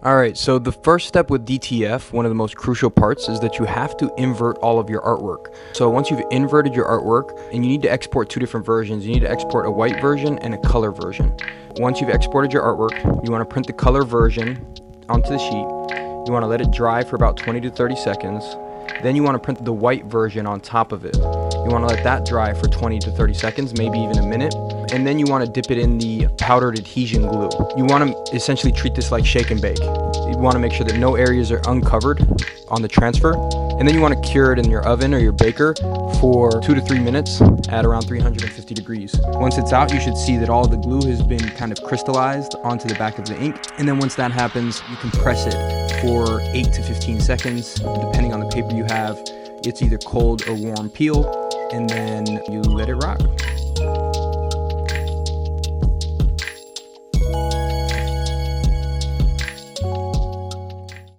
Alright, so the first step with DTF, one of the most crucial parts, is that you have to invert all of your artwork. So once you've inverted your artwork, and you need to export two different versions, you need to export a white version and a color version. Once you've exported your artwork, you want to print the color version onto the sheet. You want to let it dry for about 20 to 30 seconds. Then you want to print the white version on top of it. You want to let that dry for 20 to 30 seconds, maybe even a minute. And then you want to dip it in the powdered adhesion glue. You want to essentially treat this like shake and bake. You want to make sure that no areas are uncovered on the transfer. And then you want to cure it in your oven or your baker for 2 to 3 minutes at around 350 degrees. Once it's out, you should see that all the glue has been kind of crystallized onto the back of the ink. And then once that happens, you can press it for 8 to 15 seconds, depending on the paper you have. It's either cold or warm peel, and then you let it rock.